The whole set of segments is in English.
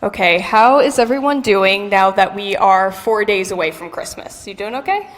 Okay, how is everyone doing now that we are 4 days away from Christmas? You doing okay?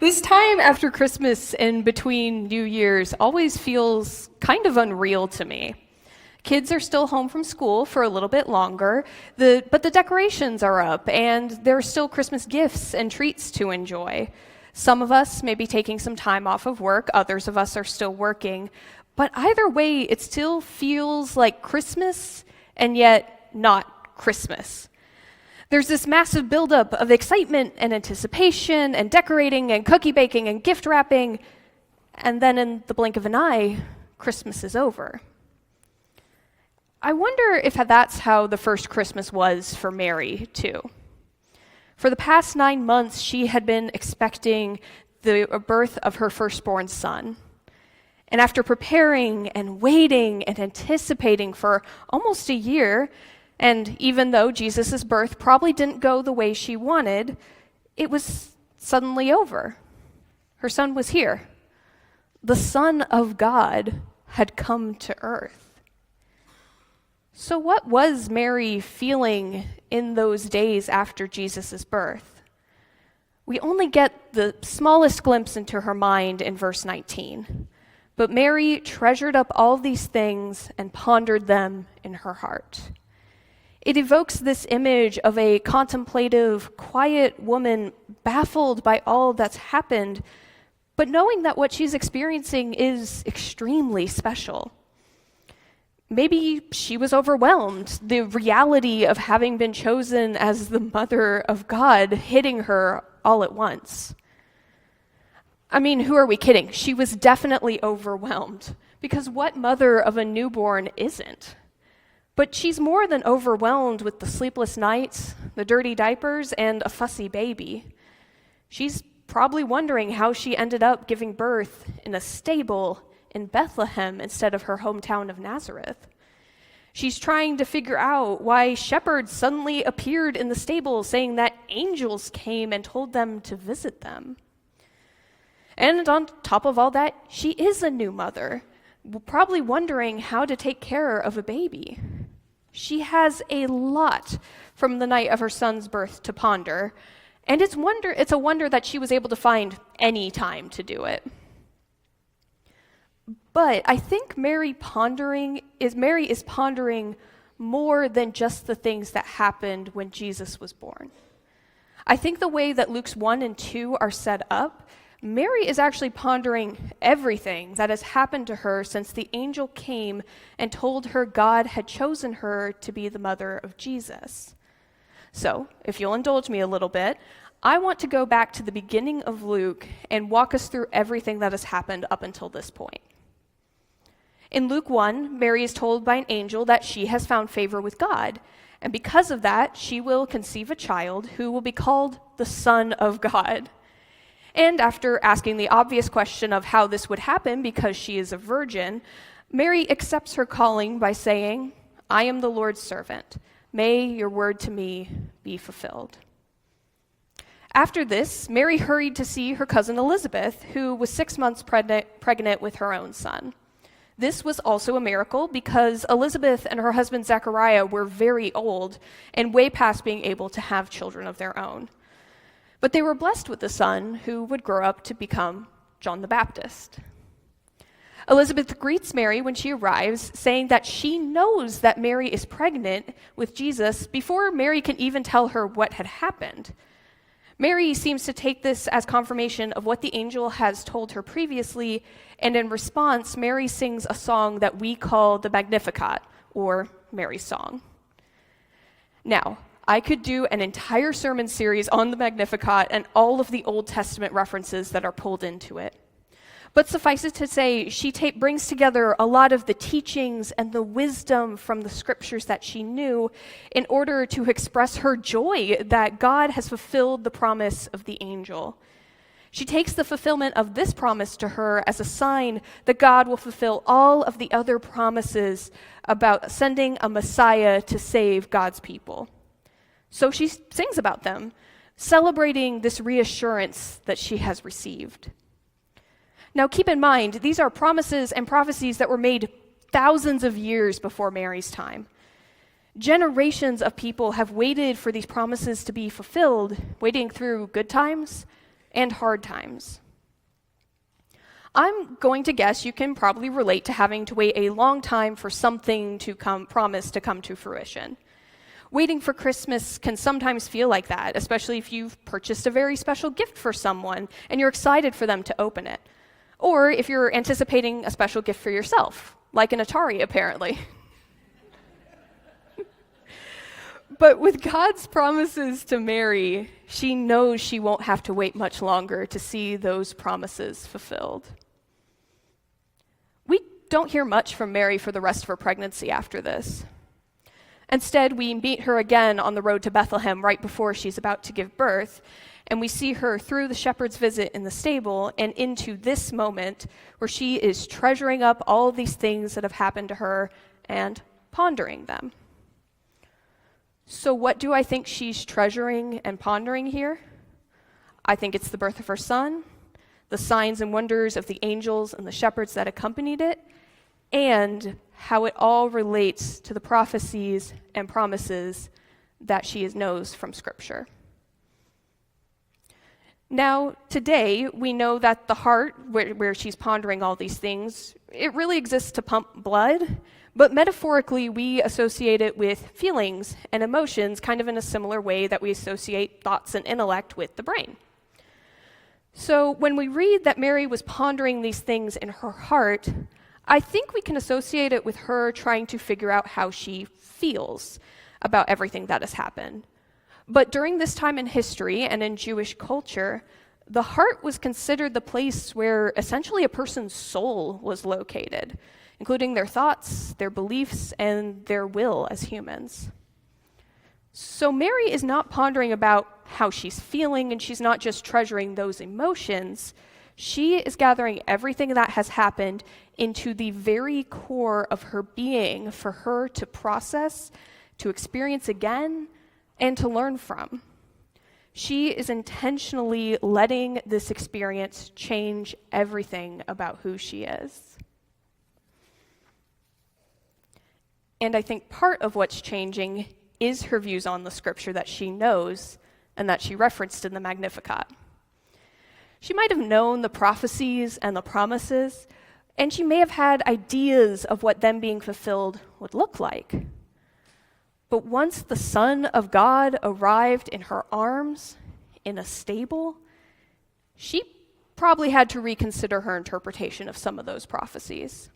This time after Christmas and between New Year's always feels kind of unreal to me. Kids are still home from school for a little bit longer, but the decorations are up and there are still Christmas gifts and treats to enjoy. Some of us may be taking some time off of work, others of us are still working, but either way, it still feels like Christmas and yet not Christmas. There's this massive buildup of excitement and anticipation and decorating and cookie baking and gift wrapping, and then in the blink of an eye, Christmas is over. I wonder if that's how the first Christmas was for Mary, too. For the past 9 months, she had been expecting the birth of her firstborn son. And after preparing and waiting and anticipating for almost a year, and even though Jesus' birth probably didn't go the way she wanted, it was suddenly over. Her son was here. The Son of God had come to earth. So what was Mary feeling in those days after Jesus' birth? We only get the smallest glimpse into her mind in verse 19. But Mary treasured up all these things and pondered them in her heart. It evokes this image of a contemplative, quiet woman baffled by all that's happened, but knowing that what she's experiencing is extremely special. Maybe she was overwhelmed, the reality of having been chosen as the mother of God hitting her all at once. I mean, who are we kidding? She was definitely overwhelmed, because what mother of a newborn isn't? But she's more than overwhelmed with the sleepless nights, the dirty diapers, and a fussy baby. She's probably wondering how she ended up giving birth in a stable in Bethlehem instead of her hometown of Nazareth. She's trying to figure out why shepherds suddenly appeared in the stable saying that angels came and told them to visit them. And on top of all that, she is a new mother, probably wondering how to take care of a baby. She has a lot from the night of her son's birth to ponder, and it's a wonder that she was able to find any time to do it. But I think Mary is pondering more than just the things that happened when Jesus was born. I think the way that Luke's 1 and 2 are set up, Mary is actually pondering everything that has happened to her since the angel came and told her God had chosen her to be the mother of Jesus. So, if you'll indulge me a little bit, I want to go back to the beginning of Luke and walk us through everything that has happened up until this point. In Luke 1, Mary is told by an angel that she has found favor with God, and because of that, she will conceive a child who will be called the Son of God. And after asking the obvious question of how this would happen because she is a virgin, Mary accepts her calling by saying, "I am the Lord's servant. May your word to me be fulfilled." After this, Mary hurried to see her cousin Elizabeth, who was 6 months pregnant with her own son. This was also a miracle because Elizabeth and her husband Zechariah were very old and way past being able to have children of their own. But they were blessed with a son who would grow up to become John the Baptist. Elizabeth greets Mary when she arrives, saying that she knows that Mary is pregnant with Jesus before Mary can even tell her what had happened. Mary seems to take this as confirmation of what the angel has told her previously, and in response, Mary sings a song that we call the Magnificat, or Mary's song. Now, I could do an entire sermon series on the Magnificat and all of the Old Testament references that are pulled into it. But suffice it to say, she brings together a lot of the teachings and the wisdom from the scriptures that she knew in order to express her joy that God has fulfilled the promise of the angel. She takes the fulfillment of this promise to her as a sign that God will fulfill all of the other promises about sending a Messiah to save God's people. So she sings about them, celebrating this reassurance that she has received. Now keep in mind, these are promises and prophecies that were made thousands of years before Mary's time. Generations of people have waited for these promises to be fulfilled, waiting through good times and hard times. I'm going to guess you can probably relate to having to wait a long time for something to promise to come to fruition. Waiting for Christmas can sometimes feel like that, especially if you've purchased a very special gift for someone and you're excited for them to open it. Or if you're anticipating a special gift for yourself, like an Atari, apparently. But with God's promises to Mary, she knows she won't have to wait much longer to see those promises fulfilled. We don't hear much from Mary for the rest of her pregnancy after this. Instead, we meet her again on the road to Bethlehem right before she's about to give birth, and we see her through the shepherd's visit in the stable and into this moment where she is treasuring up all these things that have happened to her and pondering them. So what do I think she's treasuring and pondering here? I think it's the birth of her son, the signs and wonders of the angels and the shepherds that accompanied it, and how it all relates to the prophecies and promises that she knows from Scripture. Now, today, we know that the heart, where she's pondering all these things, it really exists to pump blood, but metaphorically, we associate it with feelings and emotions, kind of in a similar way that we associate thoughts and intellect with the brain. So when we read that Mary was pondering these things in her heart, I think we can associate it with her trying to figure out how she feels about everything that has happened. But during this time in history and in Jewish culture, the heart was considered the place where essentially a person's soul was located, including their thoughts, their beliefs, and their will as humans. So Mary is not pondering about how she's feeling, and she's not just treasuring those emotions. She is gathering everything that has happened into the very core of her being for her to process, to experience again, and to learn from. She is intentionally letting this experience change everything about who she is. And I think part of what's changing is her views on the Scripture that she knows and that she referenced in the Magnificat. She might have known the prophecies and the promises, and she may have had ideas of what them being fulfilled would look like. But once the Son of God arrived in her arms, in a stable, she probably had to reconsider her interpretation of some of those prophecies.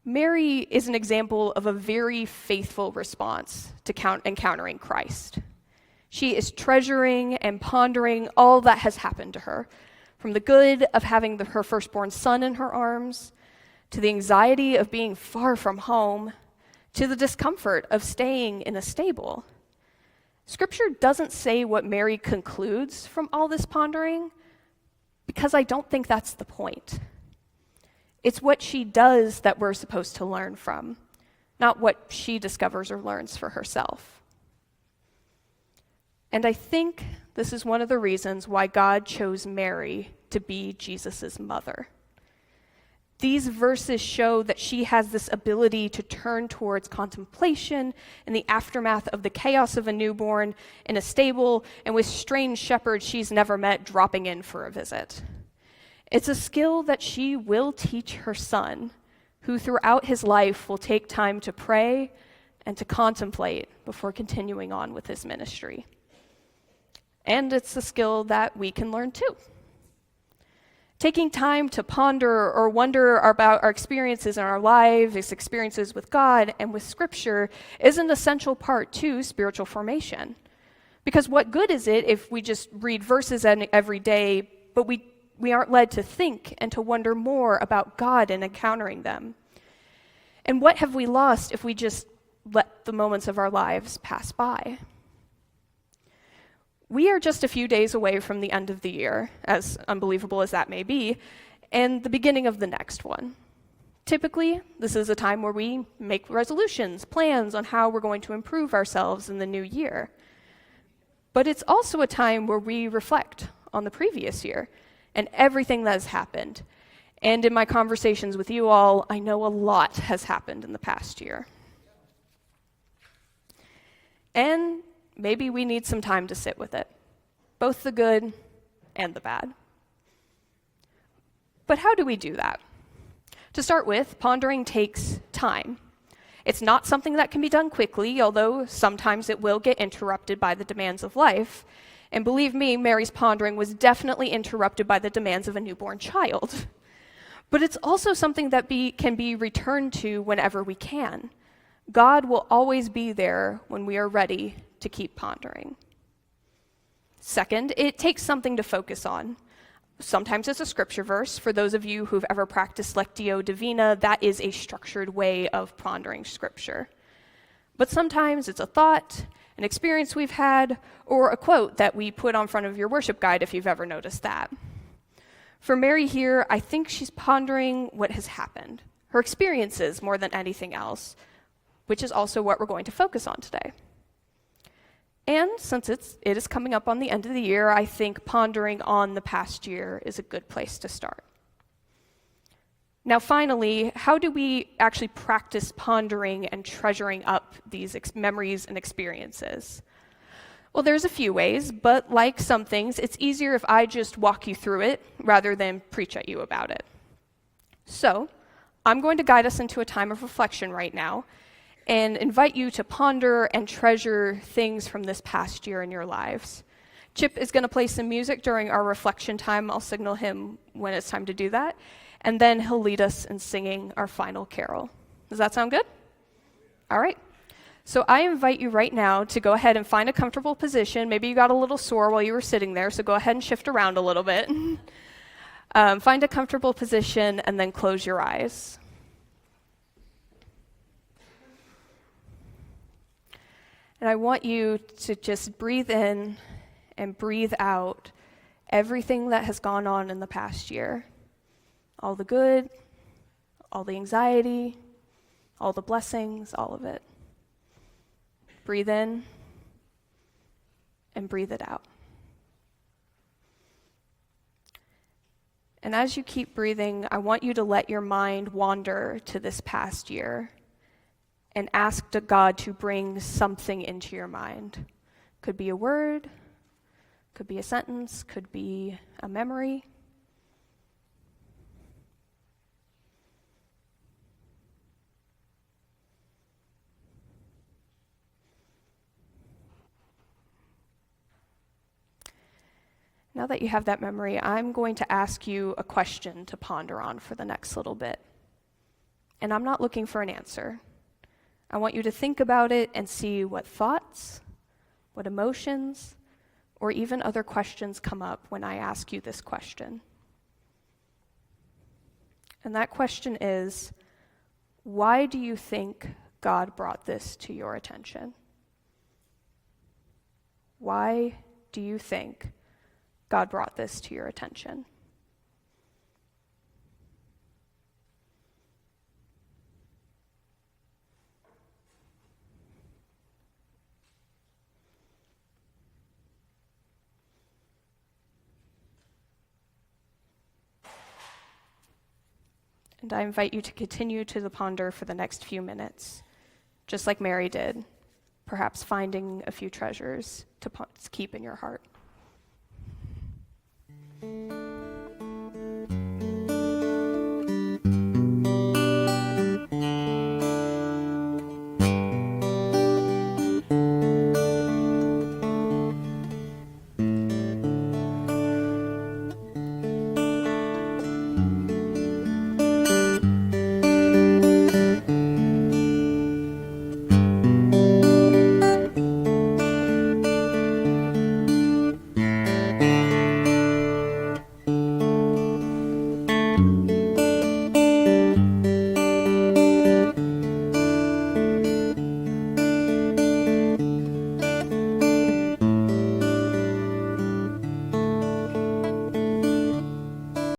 Mary is an example of a very faithful response to encountering Christ. She is treasuring and pondering all that has happened to her, from the good of having her firstborn son in her arms, to the anxiety of being far from home, to the discomfort of staying in a stable. Scripture doesn't say what Mary concludes from all this pondering, because I don't think that's the point. It's what she does that we're supposed to learn from, not what she discovers or learns for herself. And I think this is one of the reasons why God chose Mary to be Jesus' mother. These verses show that she has this ability to turn towards contemplation in the aftermath of the chaos of a newborn in a stable and with strange shepherds she's never met dropping in for a visit. It's a skill that she will teach her son, who throughout his life will take time to pray and to contemplate before continuing on with his ministry. And it's a skill that we can learn too. Taking time to ponder or wonder about our experiences in our lives, experiences with God and with Scripture, is an essential part to spiritual formation. Because what good is it if we just read verses every day, but we aren't led to think and to wonder more about God and encountering them? And what have we lost if we just let the moments of our lives pass by? We are just a few days away from the end of the year, as unbelievable as that may be, and the beginning of the next one. Typically, this is a time where we make resolutions, plans on how we're going to improve ourselves in the new year. But it's also a time where we reflect on the previous year and everything that has happened. And in my conversations with you all, I know a lot has happened in the past year. And maybe we need some time to sit with it, both the good and the bad. But how do we do that? To start with, pondering takes time. It's not something that can be done quickly, although sometimes it will get interrupted by the demands of life. And believe me, Mary's pondering was definitely interrupted by the demands of a newborn child. But it's also something that can be returned to whenever we can. God will always be there when we are ready to keep pondering. Second, it takes something to focus on. Sometimes it's a scripture verse. For those of you who've ever practiced Lectio Divina, that is a structured way of pondering scripture. But sometimes it's a thought, an experience we've had, or a quote that we put on front of your worship guide if you've ever noticed that. For Mary here, I think she's pondering what has happened, her experiences more than anything else, which is also what we're going to focus on today. And since it is coming up on the end of the year, I think pondering on the past year is a good place to start. Now finally, how do we actually practice pondering and treasuring up these memories and experiences? Well, there's a few ways, but like some things, it's easier if I just walk you through it rather than preach at you about it. So, I'm going to guide us into a time of reflection right now and invite you to ponder and treasure things from this past year in your lives. Chip is going to play some music during our reflection time. I'll signal him when it's time to do that. And then he'll lead us in singing our final carol. Does that sound good? All right. So I invite you right now to go ahead and find a comfortable position. Maybe you got a little sore while you were sitting there, so go ahead and shift around a little bit. Find a comfortable position and then close your eyes. And I want you to just breathe in and breathe out everything that has gone on in the past year. All the good, all the anxiety, all the blessings, all of it. Breathe in and breathe it out. And as you keep breathing, I want you to let your mind wander to this past year and ask God to bring something into your mind. Could be a word, could be a sentence, could be a memory. Now that you have that memory, I'm going to ask you a question to ponder on for the next little bit. And I'm not looking for an answer. I want you to think about it and see what thoughts, what emotions, or even other questions come up when I ask you this question. And that question is, why do you think God brought this to your attention? Why do you think God brought this to your attention? And I invite you to continue to ponder for the next few minutes, just like Mary did, perhaps finding a few treasures to keep in your heart.